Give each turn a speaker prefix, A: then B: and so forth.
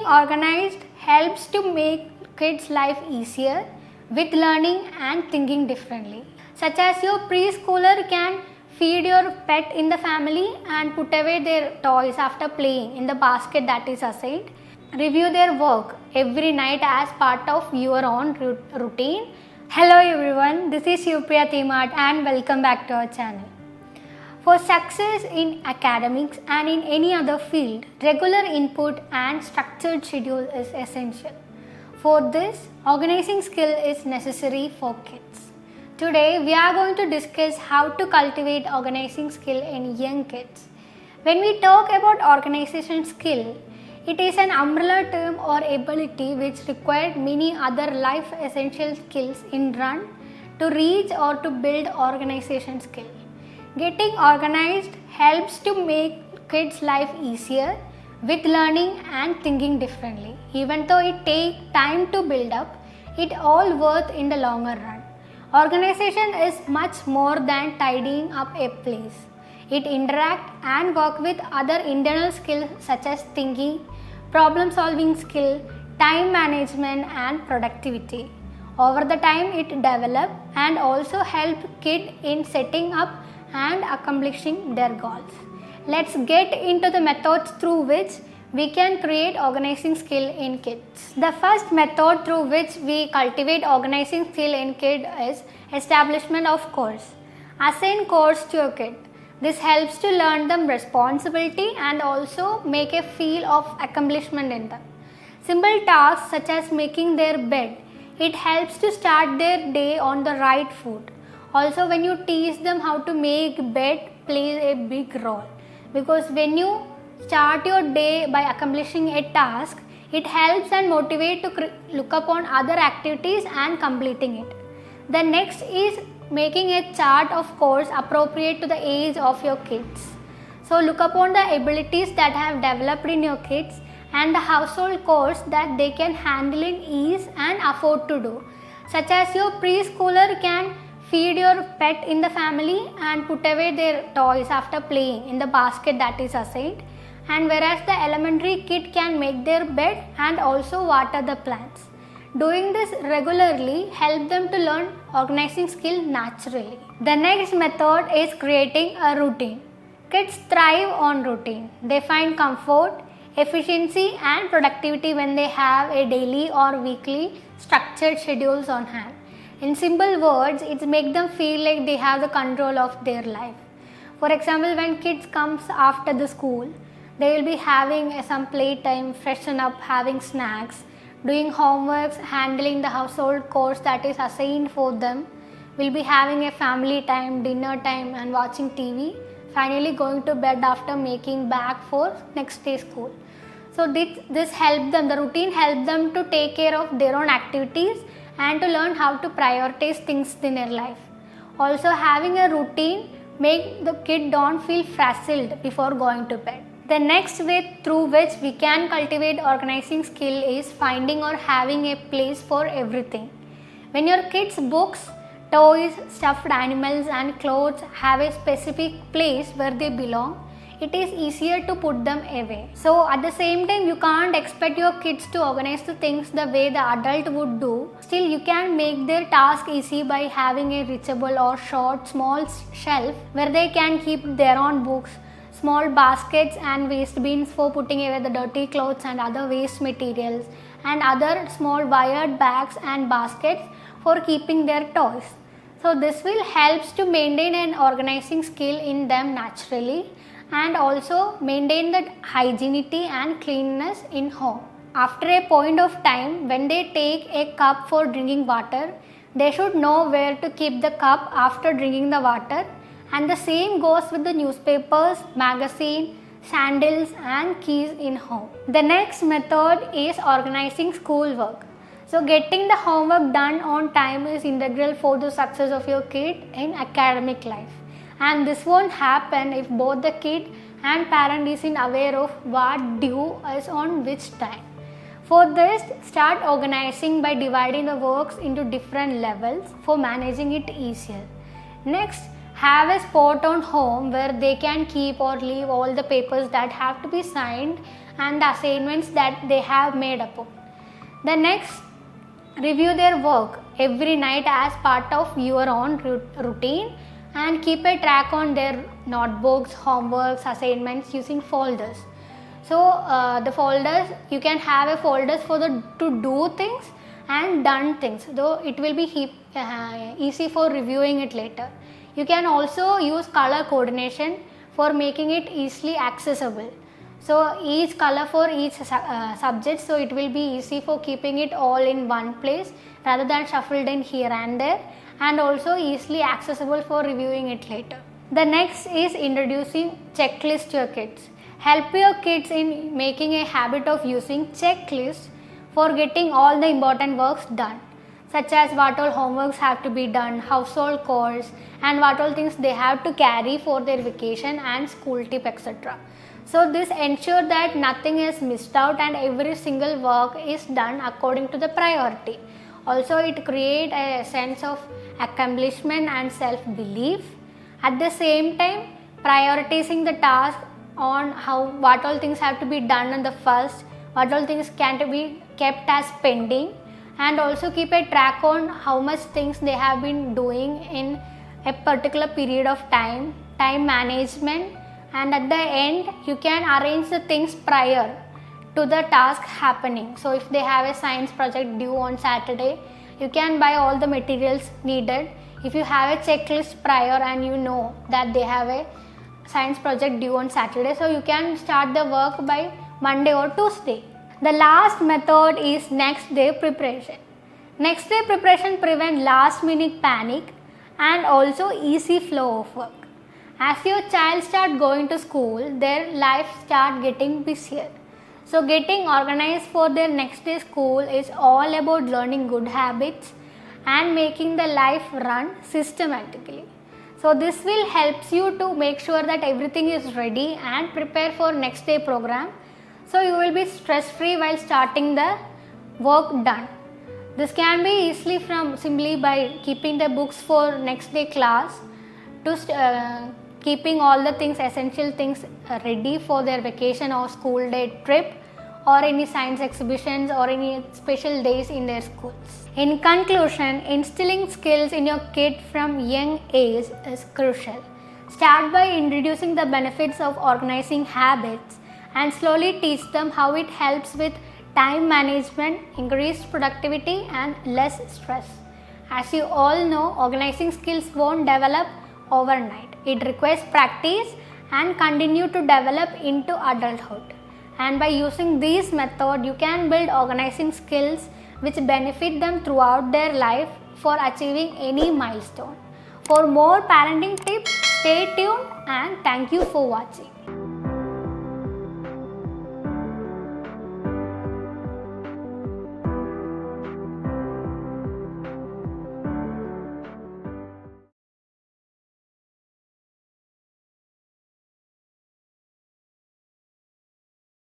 A: Getting organized helps to make kids' life easier with learning and thinking differently. Such as your preschooler can feed your pet in the family and put away their toys after playing in the basket that is assigned. Review their work every night as part of your own routine. Hello everyone, this is Yupriya Thimat and welcome back to our channel. For success in academics and in any other field, regular input and structured schedule is essential. For this, organizing skill is necessary for kids. Today, we are going to discuss how to cultivate organizing skill in young kids. When we talk about organization skill, it is an umbrella term or ability which required many other life essential skills in run to reach or to build organization skill. Getting organized helps to make kids' life easier with learning and thinking differently. Even though it takes time to build up, it all worth in the longer run. Organization is much more than tidying up a place. It interact and work with other internal skills such as thinking, problem solving skill, time management and productivity. Over the time it develop and also help kid in setting up and accomplishing their goals. Let's get into the methods through which we can create organizing skill in kids. The first method through which we cultivate organizing skill in kids is establishment of chores. Assign chores to your kid. This helps to learn them responsibility and also make a feel of accomplishment in them. Simple tasks such as making their bed, it helps to start their day on the right foot. Also, when you teach them how to make bed plays a big role, because when you start your day by accomplishing a task, it helps and motivates to look upon other activities and completing it. The next is making a chart of chores appropriate to the age of your kids. So look upon the abilities that have developed in your kids and the household chores that they can handle in ease and afford to do. Such as your preschooler can feed your pet in the family and put away their toys after playing in the basket that is assigned, and whereas the elementary kid can make their bed and also water the plants. Doing this regularly helps them to learn organizing skill naturally. The next method is creating a routine. Kids thrive on routine. They find comfort, efficiency and productivity when they have a daily or weekly structured schedules on hand. In simple words, it makes them feel like they have the control of their life. For example, when kids comes after the school, they will be having some playtime, freshen up, having snacks, doing homeworks, handling the household chores that is assigned for them, will be having a family time, dinner time and watching TV, finally going to bed after making back for next day school. So this helps them, the routine helps them to take care of their own activities and to learn how to prioritize things in their life. Also, having a routine make the kid don't feel frazzled before going to bed. The next way through which we can cultivate organizing skill is finding or having a place for everything. When your kids' books, toys, stuffed animals and clothes have a specific place where they belong, it is easier to put them away. So at the same time, you can't expect your kids to organize the things the way the adult would do. Still, you can make their task easy by having a reachable or short small shelf where they can keep their own books, small baskets and waste bins for putting away the dirty clothes and other waste materials, and other small wired bags and baskets for keeping their toys. So this will help to maintain an organizing skill in them naturally and also maintain the hygienity and cleanliness in home. After a point of time, when they take a cup for drinking water, they should know where to keep the cup after drinking the water, and the same goes with the newspapers, magazine, sandals and keys in home. The next method is organizing schoolwork. So getting the homework done on time is integral for the success of your kid in academic life. And this won't happen if both the kid and parent is aware of what due is on which time. For this, start organizing by dividing the works into different levels for managing it easier. Next, have a spot on home where they can keep or leave all the papers that have to be signed and the assignments that they have made up on. The next, review their work every night as part of your own routine and keep a track on their notebooks, homeworks, assignments using folders. So the folders, you can have a folders for the to do things and done things, though it will be easy for reviewing it later. You can also use color coordination for making it easily accessible. So each color for each subject, so it will be easy for keeping it all in one place rather than shuffled in here and there, and also easily accessible for reviewing it later. The next is introducing checklist to your kids. Help your kids in making a habit of using checklists for getting all the important works done, such as what all homeworks have to be done, household chores, and what all things they have to carry for their vacation and school trip, etc. So this ensures that nothing is missed out and every single work is done according to the priority. Also, it creates a sense of accomplishment and self-belief. At the same time, prioritizing the task on what all things have to be done on the first, what all things can be kept as pending, and also keep a track on how much things they have been doing in a particular period of time management, and at the end you can arrange the things prior to the task happening. So if they have a science project due on Saturday, you can buy all the materials needed. If you have a checklist prior and you know that they have a science project due on Saturday, so you can start the work by Monday or Tuesday. The last method is next day preparation. Next day preparation prevents last minute panic and also easy flow of work. As your child start going to school, their life start getting busier. So getting organized for their next day school is all about learning good habits and making the life run systematically. So this will help you to make sure that everything is ready and prepare for next day program. So you will be stress free while starting the work done. This can be easily from simply by keeping the books for next day class to keeping all the things, essential things ready for their vacation or school day trip or any science exhibitions or any special days in their schools. In conclusion, instilling skills in your kid from young age is crucial. Start by introducing the benefits of organizing habits and slowly teach them how it helps with time management, increased productivity and less stress. As you all know, organizing skills won't develop overnight. It requires practice and continue to develop into adulthood. And by using these methods, you can build organizing skills which benefit them throughout their life for achieving any milestone. For more parenting tips, stay tuned and thank you for watching.